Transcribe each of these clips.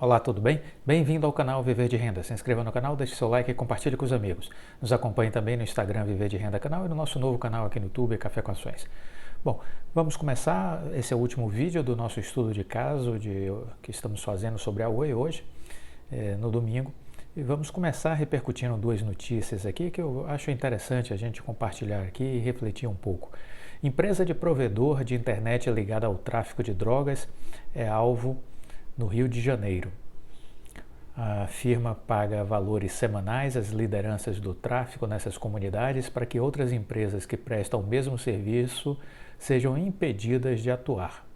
Olá, tudo bem? Bem-vindo ao canal Viver de Renda. Se inscreva no canal, deixe seu like e compartilhe com os amigos. Nos acompanhe também no Instagram Viver de Renda Canal e no nosso novo canal aqui no YouTube, Café com Ações. Bom, vamos começar. Esse é o último vídeo do nosso estudo de caso que estamos fazendo sobre a Oi hoje, no domingo. E vamos começar repercutindo duas notícias aqui que eu acho interessante a gente compartilhar aqui e refletir um pouco. Empresa de provedor de internet ligada ao tráfico de drogas é alvo no Rio de Janeiro. A firma paga valores semanais às lideranças do tráfico nessas comunidades para que outras empresas que prestam o mesmo serviço sejam impedidas de atuar.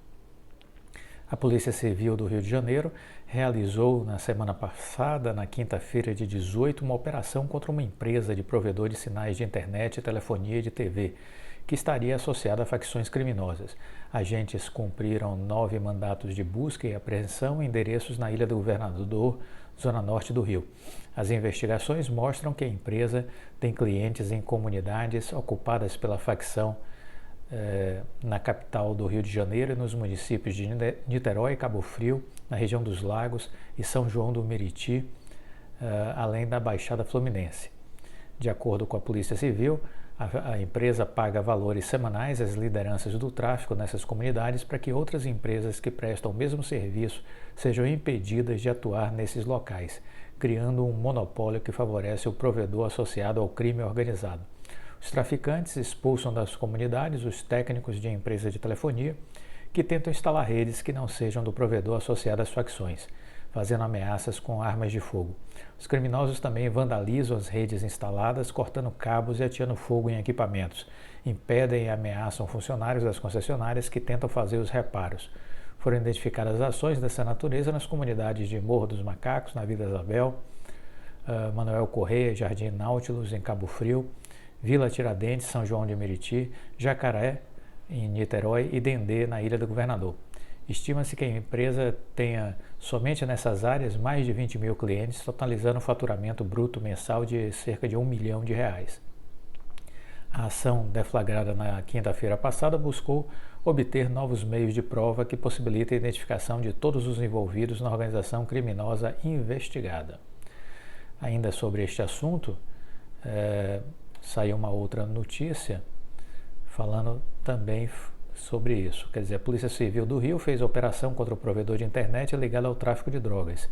A Polícia Civil do Rio de Janeiro realizou na semana passada, na quinta-feira de 18, uma operação contra uma empresa de provedor de sinais de internet, telefonia e de TV, que estaria associada a facções criminosas. Agentes cumpriram 9 mandatos de busca e apreensão em endereços na Ilha do Governador, zona norte do Rio. As investigações mostram que a empresa tem clientes em comunidades ocupadas pela facção na capital do Rio de Janeiro e nos municípios de Niterói, Cabo Frio, na região dos Lagos e São João do Meriti, além da Baixada Fluminense. De acordo com a Polícia Civil, a empresa paga valores semanais às lideranças do tráfico nessas comunidades para que outras empresas que prestam o mesmo serviço sejam impedidas de atuar nesses locais, criando um monopólio que favorece o provedor associado ao crime organizado. Os traficantes expulsam das comunidades os técnicos de empresas de telefonia que tentam instalar redes que não sejam do provedor associado às facções, fazendo ameaças com armas de fogo. Os criminosos também vandalizam as redes instaladas, cortando cabos e atirando fogo em equipamentos. Impedem e ameaçam funcionários das concessionárias que tentam fazer os reparos. Foram identificadas ações dessa natureza nas comunidades de Morro dos Macacos, na Vila Isabel, Manuel Correia, Jardim Nautilus, em Cabo Frio, Vila Tiradentes, São João de Meriti, Jacaré, em Niterói e Dendê, na Ilha do Governador. Estima-se que a empresa tenha, somente nessas áreas, mais de 20 mil clientes, totalizando um faturamento bruto mensal de cerca de R$1 milhão. A ação deflagrada na quinta-feira passada buscou obter novos meios de prova que possibilitem a identificação de todos os envolvidos na organização criminosa investigada. Ainda sobre este assunto, saiu uma outra notícia falando também sobre isso. Quer dizer, a Polícia Civil do Rio fez operação contra o provedor de internet ligado ao tráfico de drogas.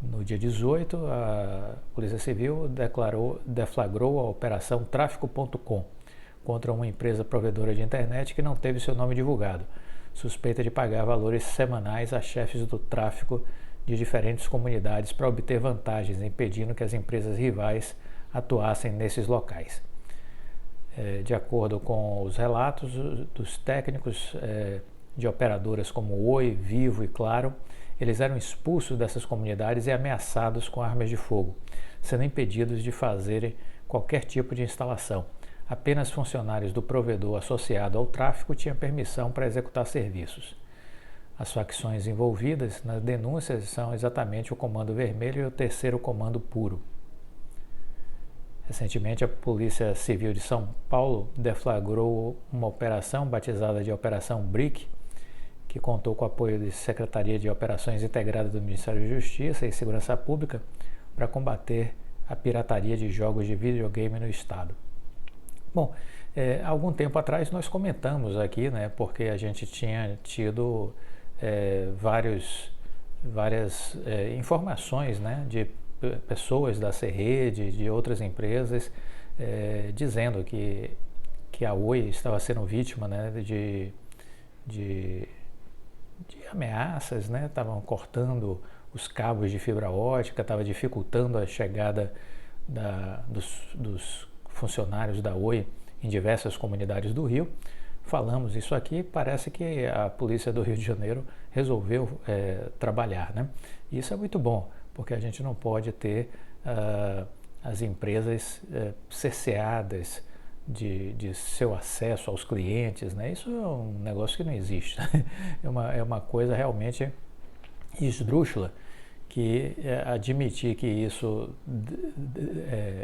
No dia 18, a Polícia Civil deflagrou a operação Tráfico.com contra uma empresa provedora de internet que não teve seu nome divulgado, suspeita de pagar valores semanais a chefes do tráfico de diferentes comunidades para obter vantagens, impedindo que as empresas rivais atuassem nesses locais. De acordo com os relatos dos técnicos de operadoras como Oi, Vivo e Claro, eles eram expulsos dessas comunidades e ameaçados com armas de fogo, sendo impedidos de fazerem qualquer tipo de instalação. Apenas funcionários do provedor associado ao tráfico tinham permissão para executar serviços. As facções envolvidas nas denúncias são exatamente o Comando Vermelho e o Terceiro Comando Puro. Recentemente, a Polícia Civil de São Paulo deflagrou uma operação batizada de Operação BRIC, que contou com o apoio da Secretaria de Operações Integradas do Ministério da Justiça e Segurança Pública para combater a pirataria de jogos de videogame no estado. Bom, algum tempo atrás nós comentamos aqui, porque a gente tinha tido várias informações, de pessoas da Serrede, de outras empresas, dizendo que a Oi estava sendo vítima de ameaças, estavam cortando os cabos de fibra ótica, estava dificultando a chegada dos funcionários da Oi em diversas comunidades do Rio. Falamos isso aqui, parece que a Polícia do Rio de Janeiro resolveu trabalhar, Isso é muito bom, porque a gente não pode ter as empresas cerceadas de seu acesso aos clientes, Isso é um negócio que não existe, É uma coisa realmente esdrúxula, que admitir que isso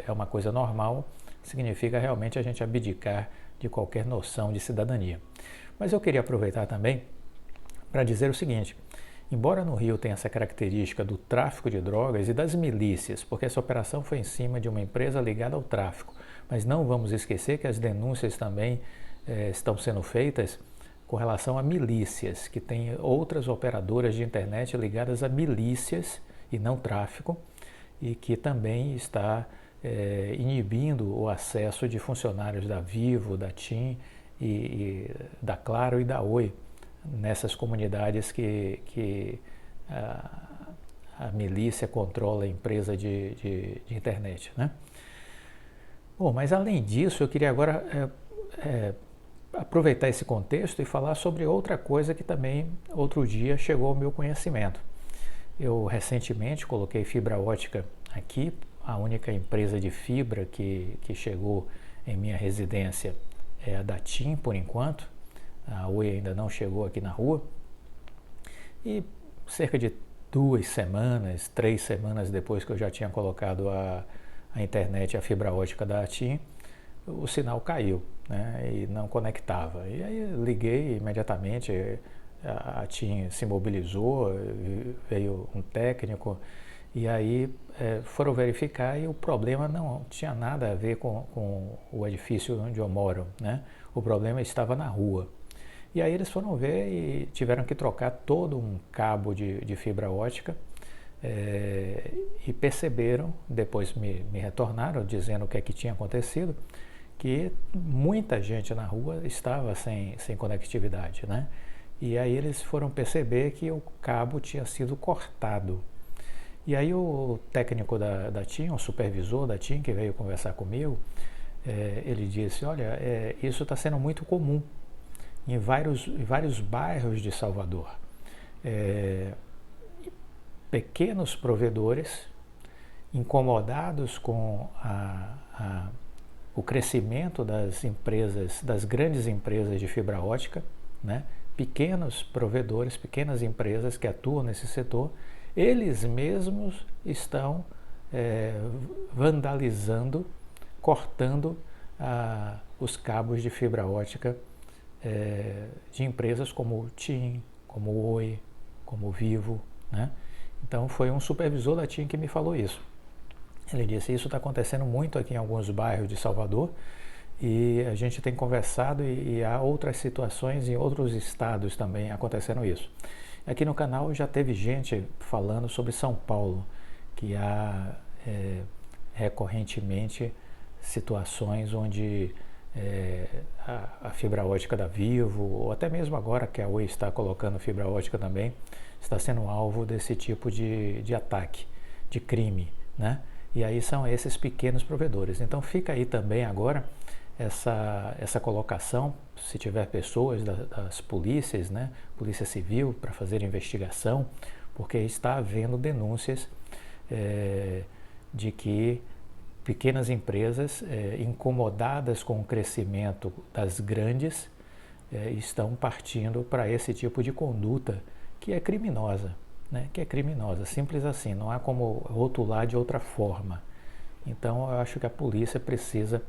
é uma coisa normal significa realmente a gente abdicar de qualquer noção de cidadania. Mas eu queria aproveitar também para dizer o seguinte: embora no Rio tenha essa característica do tráfico de drogas e das milícias, porque essa operação foi em cima de uma empresa ligada ao tráfico, mas não vamos esquecer que as denúncias também estão sendo feitas com relação a milícias, que tem outras operadoras de internet ligadas a milícias e não tráfico, e que também está inibindo o acesso de funcionários da Vivo, da TIM e da Claro e da Oi nessas comunidades que a milícia controla a empresa de internet, né? Bom, mas além disso, eu queria agora aproveitar esse contexto e falar sobre outra coisa que também outro dia chegou ao meu conhecimento. Eu recentemente coloquei fibra ótica aqui, a única empresa de fibra que chegou em minha residência é a da TIM por enquanto, a Oi ainda não chegou aqui na rua, e cerca de 2 semanas, 3 semanas depois que eu já tinha colocado a internet, a fibra ótica da TIM, o sinal caiu, né, e não conectava. E aí liguei imediatamente, a TIM se mobilizou, veio um técnico, e aí foram verificar e o problema não tinha nada a ver com o edifício onde eu moro, né? O problema estava na rua. E aí eles foram ver e tiveram que trocar todo um cabo de fibra ótica e perceberam, depois me retornaram dizendo o que é que tinha acontecido, que muita gente na rua estava sem conectividade, né? E aí eles foram perceber que o cabo tinha sido cortado. E aí o técnico da TIM, o supervisor da TIM que veio conversar comigo, ele disse, olha, isso está sendo muito comum em vários bairros de Salvador. Pequenos provedores incomodados com o crescimento das empresas, das grandes empresas de fibra ótica, né? Pequenos provedores, pequenas empresas que atuam nesse setor, eles mesmos estão vandalizando, cortando os cabos de fibra ótica de empresas como TIM, como Oi, como Vivo, né? Então foi um supervisor da TIM que me falou isso. Ele disse, isso está acontecendo muito aqui em alguns bairros de Salvador e a gente tem conversado e há outras situações em outros estados também acontecendo isso. Aqui no canal já teve gente falando sobre São Paulo, que há recorrentemente situações onde a fibra ótica da Vivo, ou até mesmo agora que a Oi está colocando fibra ótica também, está sendo alvo desse tipo de ataque, de crime, né? E aí são esses pequenos provedores. Então fica aí também agora essa colocação, se tiver pessoas das polícias, né, Polícia Civil, para fazer investigação, porque está havendo denúncias de que pequenas empresas incomodadas com o crescimento das grandes estão partindo para esse tipo de conduta que é criminosa, né, que é criminosa, simples assim, não há como rotular de outra forma. Então eu acho que a polícia precisa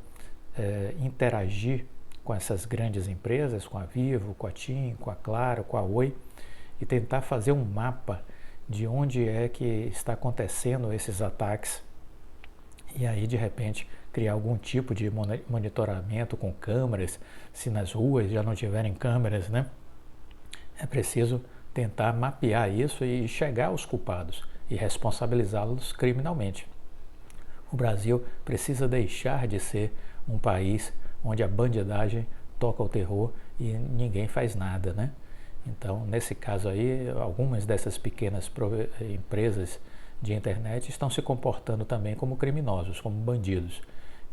interagir com essas grandes empresas, com a Vivo, com a TIM, com a Claro, com a Oi, e tentar fazer um mapa de onde é que está acontecendo esses ataques e aí de repente criar algum tipo de monitoramento com câmeras, se nas ruas já não tiverem câmeras, né? É preciso tentar mapear isso e chegar aos culpados e responsabilizá-los criminalmente. O Brasil precisa deixar de ser um país onde a bandidagem toca o terror e ninguém faz nada, né? Então, nesse caso aí, algumas dessas pequenas empresas de internet estão se comportando também como criminosos, como bandidos,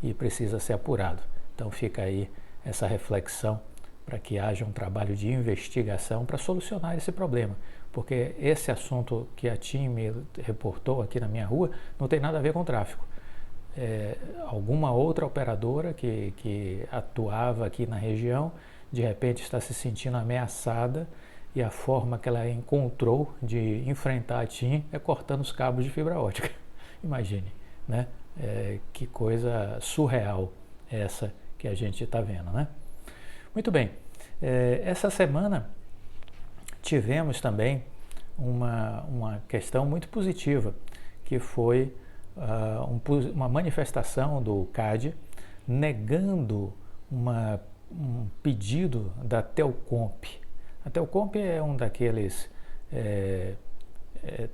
e precisa ser apurado. Então fica aí essa reflexão para que haja um trabalho de investigação para solucionar esse problema, porque esse assunto que a TIM me reportou aqui na minha rua não tem nada a ver com tráfico. Alguma outra operadora que atuava aqui na região, de repente está se sentindo ameaçada e a forma que ela encontrou de enfrentar a TIM é cortando os cabos de fibra ótica. Imagine, né? Que coisa surreal essa que a gente está vendo, né? Muito bem, essa semana tivemos também uma questão muito positiva, que foi uma manifestação do CAD negando um pedido da Telcomp. A Telcomp é um daqueles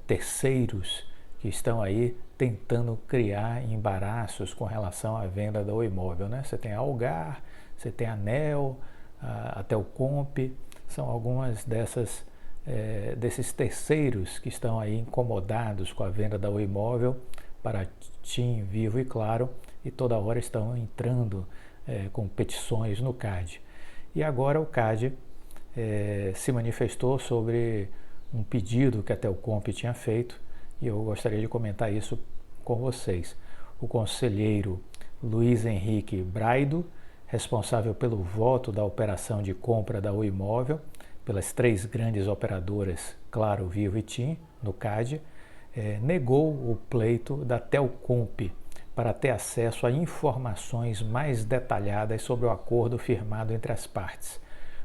terceiros que estão aí tentando criar embaraços com relação à venda do imóvel, né? Você tem a Algar, você tem a ANEEL, a Telcomp, são algumas desses terceiros que estão aí incomodados com a venda do imóvel para TIM, Vivo e Claro, e toda hora estão entrando com petições no CAD. E agora o CAD se manifestou sobre um pedido que a Telcomp tinha feito, e eu gostaria de comentar isso com vocês. O conselheiro Luiz Henrique Braido, responsável pelo voto da operação de compra da Oi Imóvel pelas 3 grandes operadoras, Claro, Vivo e TIM, no CAD, negou o pleito da Telcomp para ter acesso a informações mais detalhadas sobre o acordo firmado entre as partes.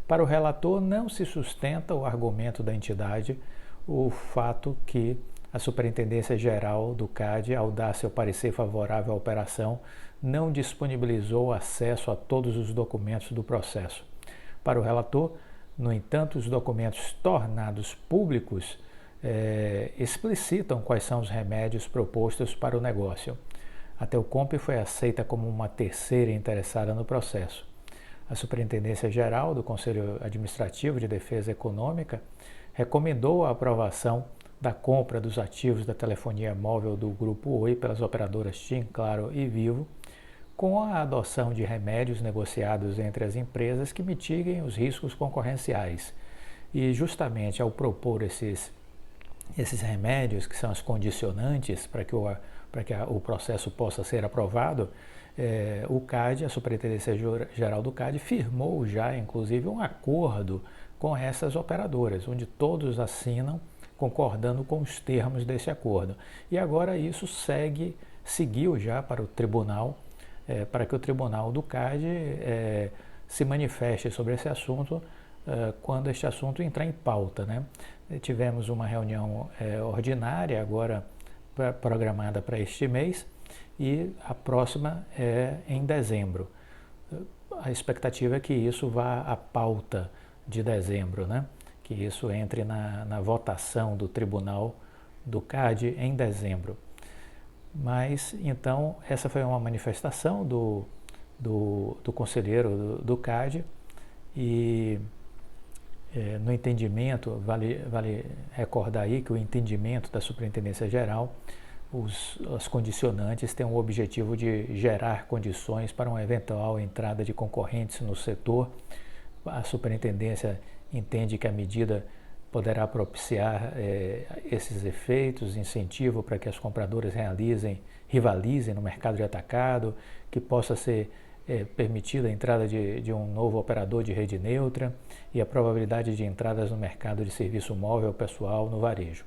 Para o relator, não se sustenta o argumento da entidade o fato que a Superintendência Geral do CAD, ao dar seu parecer favorável à operação, não disponibilizou acesso a todos os documentos do processo. Para o relator, no entanto, os documentos tornados públicos explicitam quais são os remédios propostos para o negócio. A Telcomp foi aceita como uma terceira interessada no processo. A Superintendência Geral do Conselho Administrativo de Defesa Econômica recomendou a aprovação da compra dos ativos da telefonia móvel do Grupo Oi pelas operadoras TIM, Claro e Vivo, com a adoção de remédios negociados entre as empresas que mitiguem os riscos concorrenciais. E justamente ao propor esses remédios, que são as condicionantes para que o processo possa ser aprovado, o CAD, a Superintendência Geral do CAD, firmou já, inclusive, um acordo com essas operadoras, onde todos assinam concordando com os termos desse acordo. E agora isso seguiu já para o tribunal, para que o tribunal do CAD se manifeste sobre esse assunto quando este assunto entrar em pauta, né? Tivemos uma reunião ordinária agora programada para este mês e a próxima é em dezembro. A expectativa é que isso vá à pauta de dezembro, né? Que isso entre na votação do tribunal do CAD em dezembro. Mas, então, essa foi uma manifestação do conselheiro do CAD e no entendimento, vale recordar aí que o entendimento da Superintendência Geral, as condicionantes têm o objetivo de gerar condições para uma eventual entrada de concorrentes no setor. A Superintendência entende que a medida poderá propiciar esses efeitos, incentivo para que as compradoras rivalizem no mercado de atacado, que possa ser permitida a entrada de um novo operador de rede neutra e a probabilidade de entradas no mercado de serviço móvel pessoal no varejo.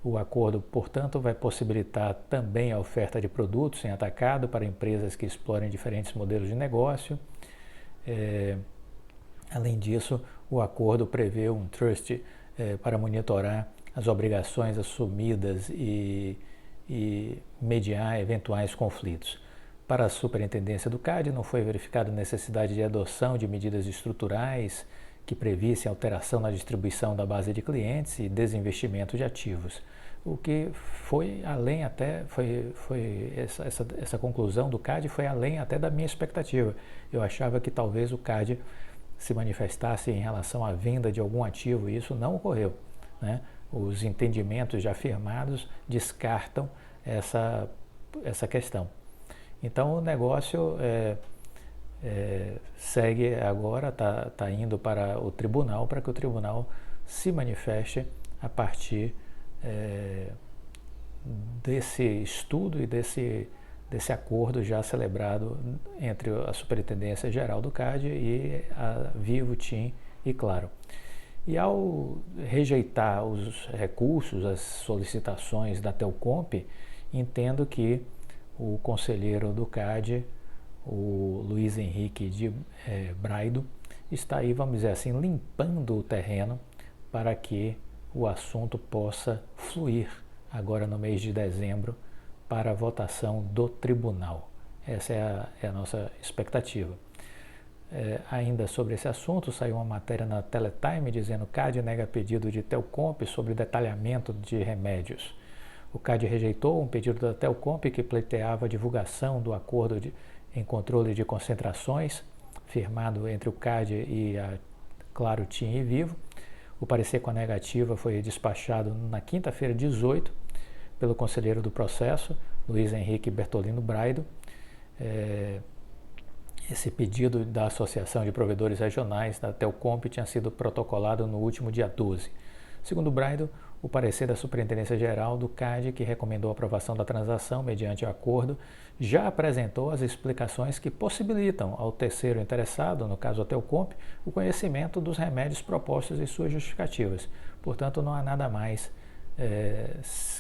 O acordo, portanto, vai possibilitar também a oferta de produtos em atacado para empresas que explorem diferentes modelos de negócio. Além disso, o acordo prevê um trust para monitorar as obrigações assumidas e mediar eventuais conflitos. Para a Superintendência do CAD, não foi verificada a necessidade de adoção de medidas estruturais que previssem alteração na distribuição da base de clientes e desinvestimento de ativos. O que foi além até, essa conclusão do CAD foi além até da minha expectativa. Eu achava que talvez o CAD se manifestasse em relação à venda de algum ativo e isso não ocorreu, né? Os entendimentos já firmados descartam essa questão. Então o negócio segue agora, está indo para o tribunal, para que o tribunal se manifeste a partir desse estudo e desse acordo já celebrado entre a Superintendência Geral do CAD e a Vivo, TIM e Claro. E ao rejeitar os recursos, as solicitações da Telcomp, entendo que o conselheiro do CAD, o Luiz Henrique Braido, está aí, vamos dizer assim, limpando o terreno para que o assunto possa fluir agora no mês de dezembro para a votação do tribunal. Essa é a nossa expectativa. Ainda sobre esse assunto, saiu uma matéria na Teletime dizendo que o CAD nega pedido de Telcomp sobre detalhamento de remédios. O CAD rejeitou um pedido da Telcomp que pleiteava a divulgação do acordo em controle de concentrações firmado entre o CAD e a Claro, TIM e Vivo. O parecer com a negativa foi despachado na quinta-feira, 18, pelo conselheiro do processo, Luiz Henrique Bertolino Braido. Esse pedido da Associação de Provedores Regionais da Telcomp tinha sido protocolado no último dia 12. Segundo Braido, o parecer da Superintendência Geral do CAD, que recomendou a aprovação da transação mediante acordo, já apresentou as explicações que possibilitam ao terceiro interessado, no caso a Telcomp, o conhecimento dos remédios propostos e suas justificativas. Portanto, não há nada mais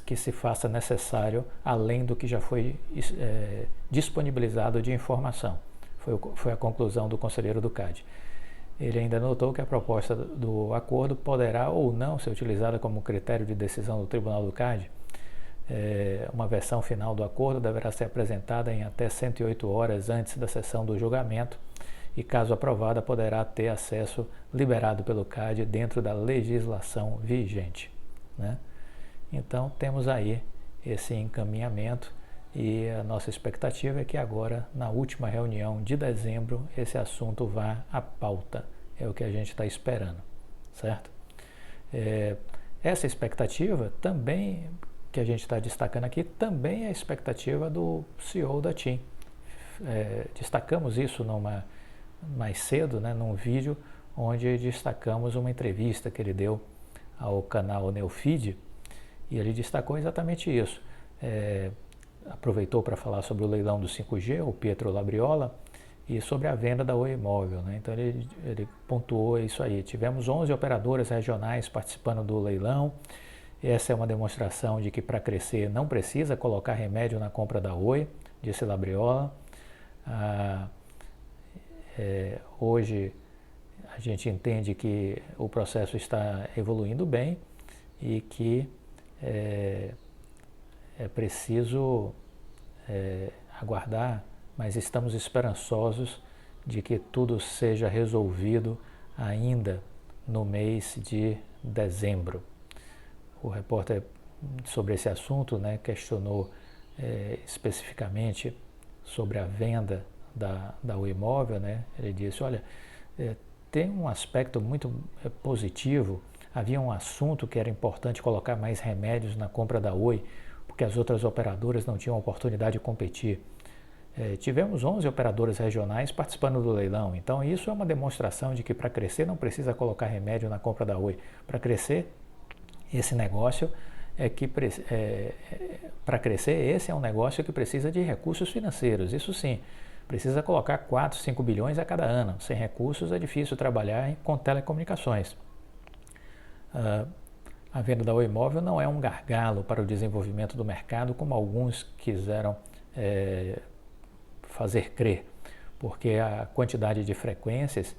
que se faça necessário além do que já foi disponibilizado de informação. Foi a conclusão do conselheiro do CAD. Ele ainda notou que a proposta do acordo poderá ou não ser utilizada como critério de decisão do Tribunal do CAD. Uma versão final do acordo deverá ser apresentada em até 108 horas antes da sessão do julgamento e, caso aprovada, poderá ter acesso liberado pelo CAD dentro da legislação vigente, né? Então, temos aí esse encaminhamento e a nossa expectativa é que agora, na última reunião de dezembro, esse assunto vá à pauta. É o que a gente está esperando, certo? Essa expectativa também, que a gente está destacando aqui, também é a expectativa do CEO da TIM. Destacamos isso mais cedo, né, num vídeo onde destacamos uma entrevista que ele deu ao canal Neofeed, e ele destacou exatamente isso. Aproveitou para falar sobre o leilão do 5G, o Pietro Labriola, e sobre a venda da Oi Móvel, né? Então ele pontuou isso aí. Tivemos 11 operadoras regionais participando do leilão. Essa é uma demonstração de que para crescer não precisa colocar remédio na compra da Oi, disse Labriola. Hoje a gente entende que o processo está evoluindo bem e que é preciso aguardar, mas estamos esperançosos de que tudo seja resolvido ainda no mês de dezembro. O repórter sobre esse assunto, né, questionou especificamente sobre a venda da Oi Móvel, né? Ele disse, olha, tem um aspecto muito positivo. Havia um assunto que era importante colocar mais remédios na compra da Oi, porque as outras operadoras não tinham oportunidade de competir. Tivemos 11 operadoras regionais participando do leilão, então isso é uma demonstração de que para crescer não precisa colocar remédio na compra da Oi. Para crescer, esse negócio para crescer, esse é um negócio que precisa de recursos financeiros, isso sim. Precisa colocar 4, 5 bilhões a cada ano. Sem recursos é difícil trabalhar com telecomunicações. A venda da Oi Móvel não é um gargalo para o desenvolvimento do mercado, como alguns quiseram fazer crer, porque a quantidade de frequências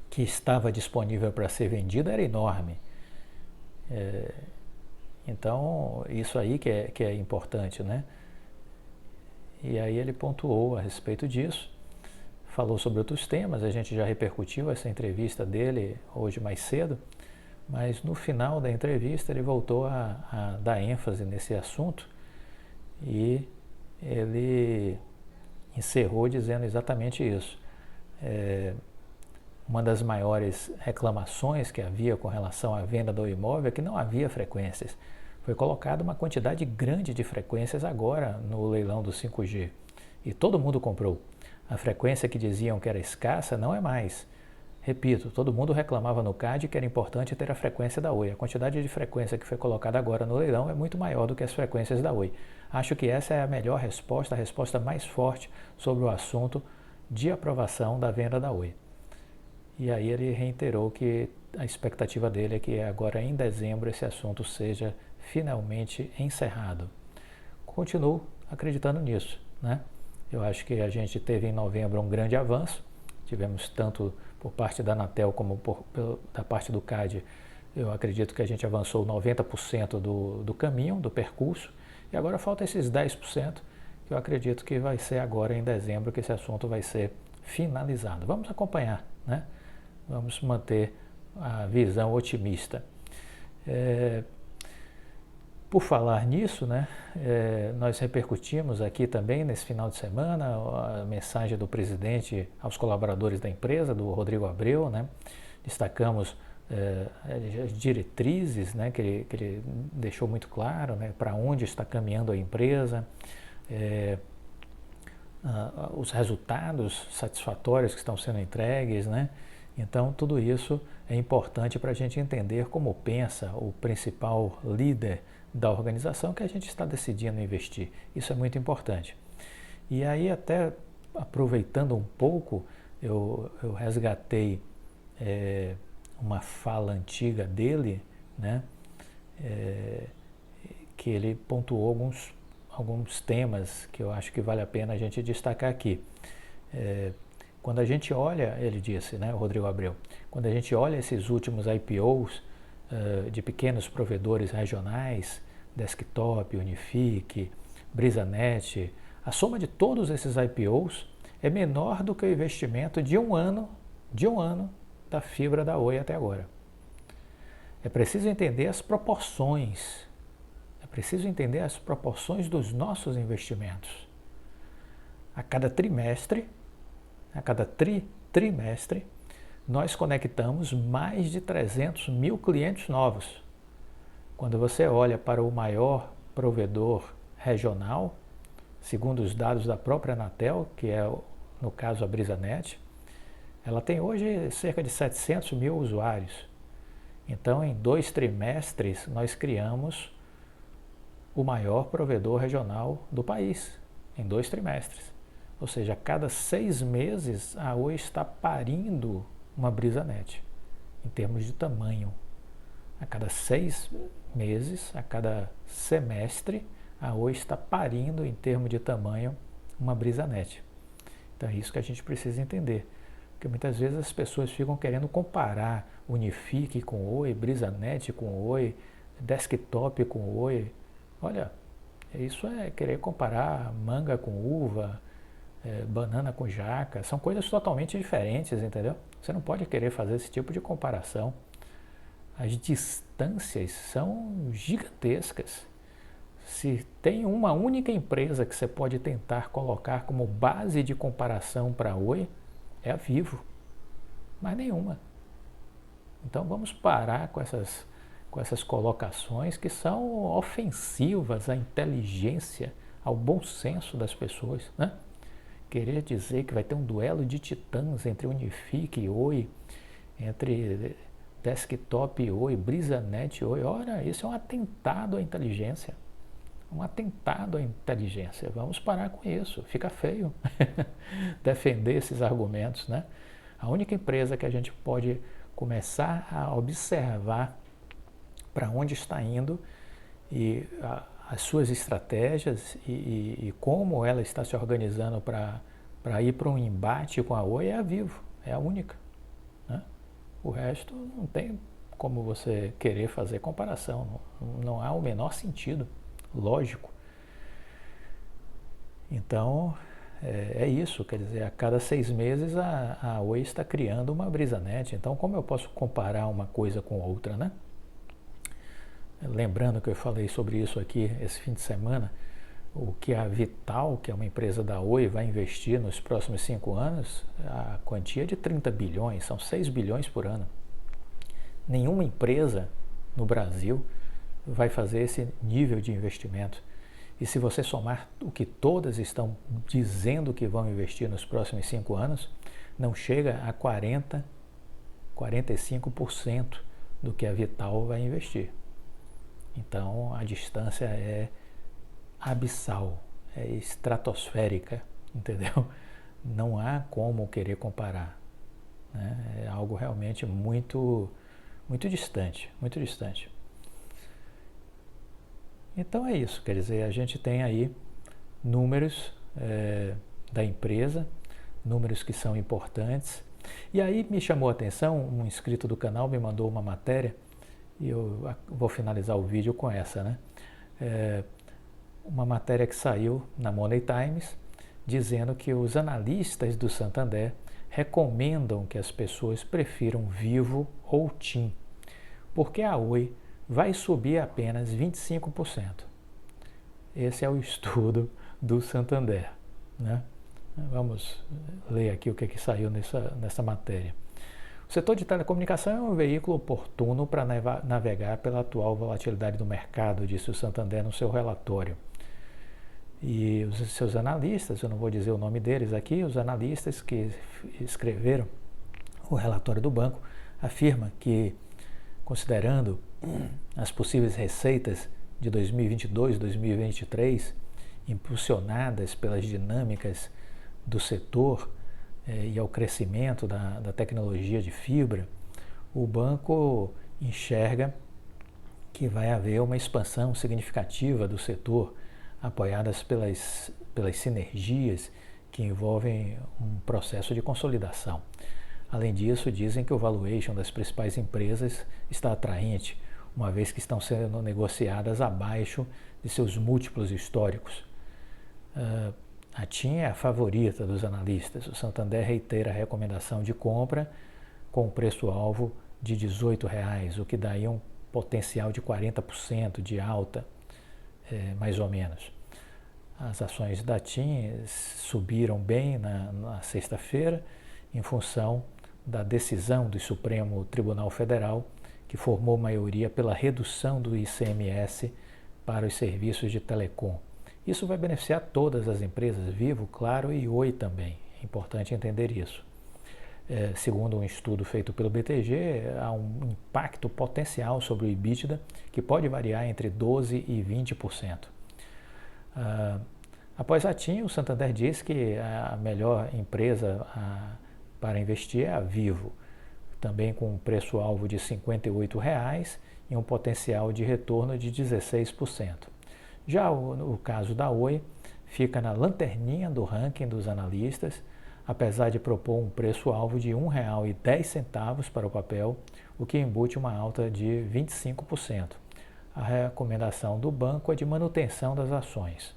que estava disponível para ser vendida era enorme. Então, isso aí que é importante, né? E aí ele pontuou a respeito disso, falou sobre outros temas, a gente já repercutiu essa entrevista dele hoje mais cedo, mas no final da entrevista ele voltou a dar ênfase nesse assunto e ele encerrou dizendo exatamente isso. Uma das maiores reclamações que havia com relação à venda do imóvel é que não havia frequências. Foi colocada uma quantidade grande de frequências agora no leilão do 5G e todo mundo comprou. A frequência que diziam que era escassa não é mais. Repito, todo mundo reclamava no CAD que era importante ter a frequência da Oi. A quantidade de frequência que foi colocada agora no leilão é muito maior do que as frequências da Oi. Acho que essa é a melhor resposta, a resposta mais forte sobre o assunto de aprovação da venda da Oi. E aí ele reiterou que a expectativa dele é que agora em dezembro esse assunto seja finalmente encerrado. Continuo acreditando nisso, né? Eu acho que a gente teve em novembro um grande avanço, tivemos tanto por parte da Anatel como da parte do CAD Eu acredito que a gente avançou 90% do caminho, do percurso, e agora falta esses 10%, que eu acredito que vai ser agora em dezembro que esse assunto vai ser finalizado. Vamos acompanhar, né? Vamos manter a visão otimista. Por falar nisso, né, nós repercutimos aqui também nesse final de semana a mensagem do presidente aos colaboradores da empresa, do Rodrigo Abreu, né? Destacamos as diretrizes, né, que ele deixou muito claro, né, para onde está caminhando a empresa, os resultados satisfatórios que estão sendo entregues, né? Então, tudo isso é importante para a gente entender como pensa o principal líder da organização que a gente está decidindo investir. Isso é muito importante. E aí, até aproveitando um pouco, eu resgatei uma fala antiga dele, né? Que ele pontuou alguns temas que eu acho que vale a pena a gente destacar aqui. Quando a gente olha, ele disse, né, o Rodrigo Abreu, quando a gente olha esses últimos IPOs de pequenos provedores regionais, Desktop, Unifique, BrisaNet, a soma de todos esses IPOs é menor do que o investimento de um ano da fibra da Oi até agora. É preciso entender as proporções, dos nossos investimentos. A cada trimestre, nós conectamos mais de 300 mil clientes novos. Quando você olha para o maior provedor regional, segundo os dados da própria Anatel, que é, no caso, a BrisaNet, ela tem hoje cerca de 700 mil usuários. Então, em 2 trimestres, nós criamos o maior provedor regional do país, em 2 trimestres. Ou seja, a cada 6 meses a Oi está parindo uma BrisaNet, em termos de tamanho. A cada 6 meses, a cada semestre, a Oi está parindo em termos de tamanho uma BrisaNet. Então é isso que a gente precisa entender. Porque muitas vezes as pessoas ficam querendo comparar Unifique com Oi, BrisaNet com Oi, Desktop com Oi. Olha, isso é querer comparar manga com uva, banana com jaca, são coisas totalmente diferentes, entendeu? Você não pode querer fazer esse tipo de comparação. As distâncias são gigantescas. Se tem uma única empresa que você pode tentar colocar como base de comparação para a Oi, é a Vivo, mas nenhuma. Então vamos parar com essas colocações que são ofensivas à inteligência, ao bom senso das pessoas, né? Querer dizer que vai ter um duelo de titãs entre Unifique e Oi, entre Desktop e Oi, BrisaNet e Oi. Ora, isso é um atentado à inteligência. Um atentado à inteligência. Vamos parar com isso. Fica feio defender esses argumentos, né? A única empresa que a gente pode começar a observar para onde está indo e as suas estratégias e como ela está se organizando para ir para um embate com a Oi é a Vivo, é a única, né? O resto não tem como você querer fazer comparação, não há o menor sentido lógico. Então é isso, quer dizer, a cada 6 meses a Oi está criando uma BrisaNet, então como eu posso comparar uma coisa com outra, né? Lembrando que eu falei sobre isso aqui esse fim de semana, o que a Vital, que é uma empresa da Oi, vai investir nos próximos 5 anos, a quantia é de 30 bilhões, são 6 bilhões por ano. Nenhuma empresa no Brasil vai fazer esse nível de investimento. E se você somar o que todas estão dizendo que vão investir nos próximos 5 anos, não chega a 45% do que a Vital vai investir. Então a distância é abissal, é estratosférica, entendeu? Não há como querer comparar, né? É algo realmente muito distante, muito distante. Então é isso, quer dizer, a gente tem aí números da empresa, números que são importantes. E aí me chamou a atenção, um inscrito do canal me mandou uma matéria e eu vou finalizar o vídeo com essa, né? Uma matéria que saiu na Money Times dizendo que os analistas do Santander recomendam que as pessoas prefiram Vivo ou TIM, porque a Oi vai subir apenas 25%. Esse é o estudo do Santander, né? Vamos ler aqui o que saiu nessa matéria. O setor de telecomunicação é um veículo oportuno para navegar pela atual volatilidade do mercado, disse o Santander no seu relatório. E os seus analistas, eu não vou dizer o nome deles aqui, os analistas que escreveram o relatório do banco afirmam que, considerando as possíveis receitas de 2022 e 2023, impulsionadas pelas dinâmicas do setor e ao crescimento da tecnologia de fibra, o banco enxerga que vai haver uma expansão significativa do setor, apoiadas pelas sinergias que envolvem um processo de consolidação. Além disso, dizem que o valuation das principais empresas está atraente, uma vez que estão sendo negociadas abaixo de seus múltiplos históricos. A TIM é a favorita dos analistas. O Santander reitera a recomendação de compra com o preço-alvo de R$ 18,00, o que daria um potencial de 40% de alta, mais ou menos. As ações da TIM subiram bem na sexta-feira em função da decisão do Supremo Tribunal Federal, que formou maioria pela redução do ICMS para os serviços de telecom. Isso vai beneficiar todas as empresas, Vivo, Claro e Oi também. É importante entender isso. Segundo um estudo feito pelo BTG, há um impacto potencial sobre o EBITDA que pode variar entre 12% e 20%. Após a TIM, o Santander diz que a melhor empresa para investir é a Vivo, também com um preço-alvo de R$ 58,00 e um potencial de retorno de 16%. Já o caso da Oi fica na lanterninha do ranking dos analistas, apesar de propor um preço-alvo de R$ 1,10 para o papel, o que embute uma alta de 25%. A recomendação do banco é de manutenção das ações.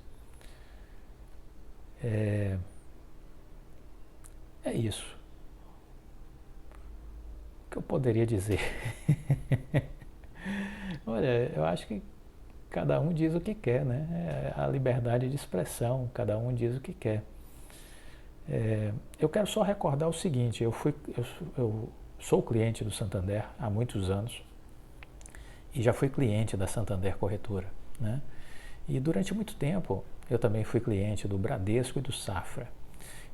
É isso. O que eu poderia dizer? Olha, eu acho que cada um diz o que quer, né? É a liberdade de expressão, cada um diz o que quer. Eu quero só recordar o seguinte, eu sou cliente do Santander há muitos anos e já fui cliente da Santander Corretora, né? E durante muito tempo eu também fui cliente do Bradesco e do Safra.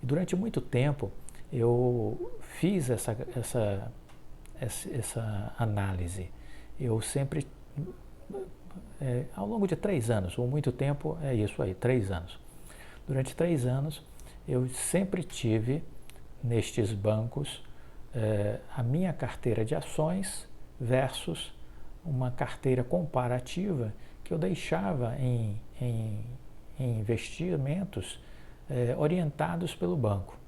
E durante muito tempo eu fiz essa análise. Eu sempre, ao longo de 3 anos, ou muito tempo, é isso aí, 3 anos. Durante 3 anos eu sempre tive nestes bancos a minha carteira de ações versus uma carteira comparativa que eu deixava em investimentos orientados pelo banco.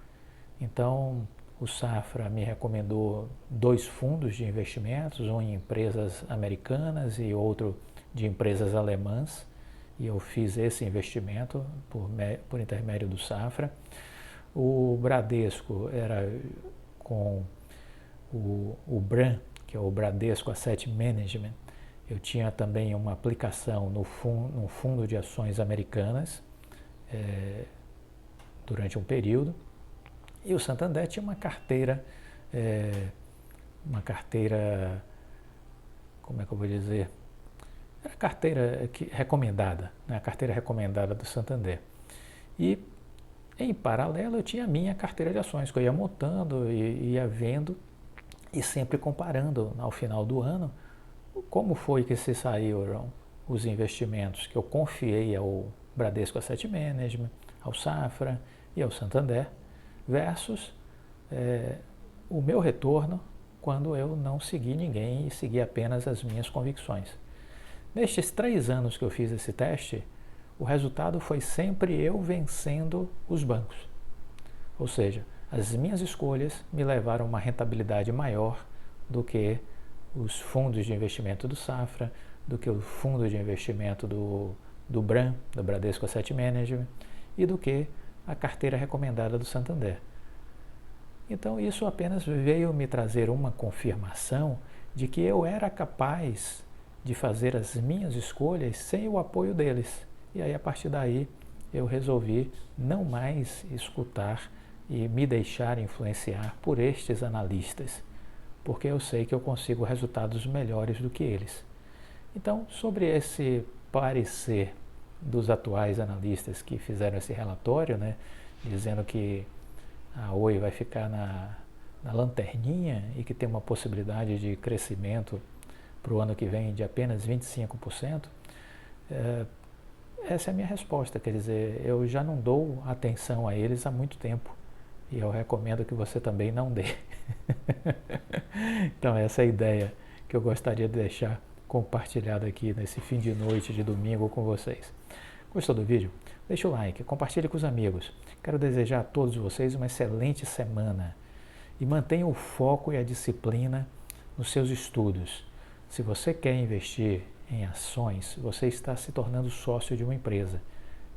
Então, o Safra me recomendou 2 fundos de investimentos, um em empresas americanas e outro de empresas alemãs, e eu fiz esse investimento por intermédio do Safra. O Bradesco era com o BRAM, que é o Bradesco Asset Management. Eu tinha também uma aplicação no fundo de ações americanas durante um período. E o Santander tinha uma carteira, como é que eu vou dizer? Era a carteira recomendada, né? A carteira recomendada do Santander. E, em paralelo, eu tinha a minha carteira de ações, que eu ia montando e ia vendo e sempre comparando ao final do ano como foi que se saíram os investimentos que eu confiei ao Bradesco Asset Management, ao Safra e ao Santander, versus o meu retorno quando eu não segui ninguém e segui apenas as minhas convicções. Nestes 3 anos que eu fiz esse teste, o resultado foi sempre eu vencendo os bancos. Ou seja, as minhas escolhas me levaram a uma rentabilidade maior do que os fundos de investimento do Safra, do que o fundo de investimento do BRAM, do Bradesco Asset Management, e do que a carteira recomendada do Santander. Então isso apenas veio me trazer uma confirmação de que eu era capaz de fazer as minhas escolhas sem o apoio deles. E aí a partir daí eu resolvi não mais escutar e me deixar influenciar por estes analistas, porque eu sei que eu consigo resultados melhores do que eles. Então, sobre esse parecer dos atuais analistas que fizeram esse relatório, né, dizendo que a Oi vai ficar na lanterninha e que tem uma possibilidade de crescimento para o ano que vem de apenas 25%, essa é a minha resposta. Quer dizer, eu já não dou atenção a eles há muito tempo e eu recomendo que você também não dê. Então essa é a ideia que eu gostaria de deixar compartilhada aqui nesse fim de noite de domingo com vocês. Gostou do vídeo? Deixa o like, compartilhe com os amigos. Quero desejar a todos vocês uma excelente semana e mantenha o foco e a disciplina nos seus estudos. Se você quer investir em ações, você está se tornando sócio de uma empresa.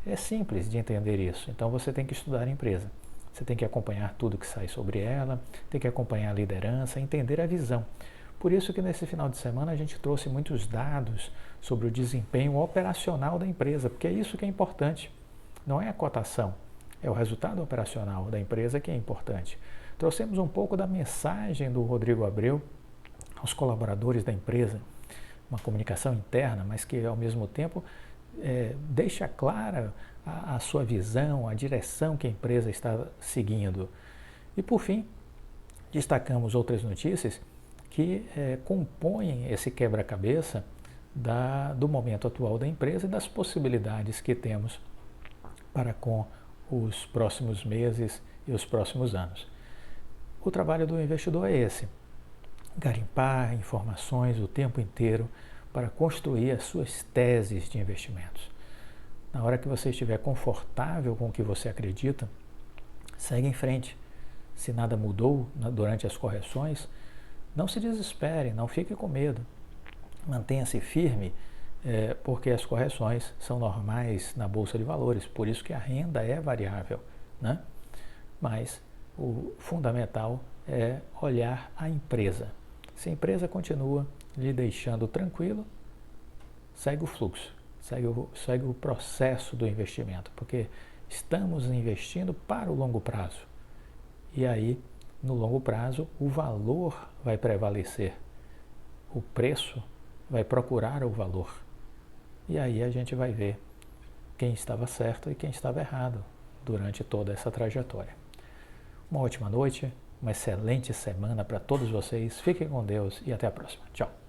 É simples de entender isso, então você tem que estudar a empresa. Você tem que acompanhar tudo que sai sobre ela, tem que acompanhar a liderança, entender a visão. Por isso que nesse final de semana a gente trouxe muitos dados sobre o desempenho operacional da empresa, porque é isso que é importante. Não é a cotação, é o resultado operacional da empresa que é importante. Trouxemos um pouco da mensagem do Rodrigo Abreu aos colaboradores da empresa, uma comunicação interna, mas que ao mesmo tempo deixa clara a sua visão, a direção que a empresa está seguindo. E por fim, destacamos outras notícias que compõem esse quebra-cabeça do momento atual da empresa e das possibilidades que temos para com os próximos meses e os próximos anos. O trabalho do investidor é esse: garimpar informações o tempo inteiro para construir as suas teses de investimentos. Na hora que você estiver confortável com o que você acredita, segue em frente. Se nada mudou durante as correções, não se desespere, não fique com medo. Mantenha-se firme, porque as correções são normais na Bolsa de Valores, por isso que a renda é variável, né? Mas o fundamental é olhar a empresa. Se a empresa continua lhe deixando tranquilo, segue o fluxo, segue o processo do investimento, porque estamos investindo para o longo prazo. E aí, no longo prazo, o valor vai prevalecer, o preço vai procurar o valor. E aí a gente vai ver quem estava certo e quem estava errado durante toda essa trajetória. Uma ótima noite, uma excelente semana para todos vocês. Fiquem com Deus e até a próxima. Tchau.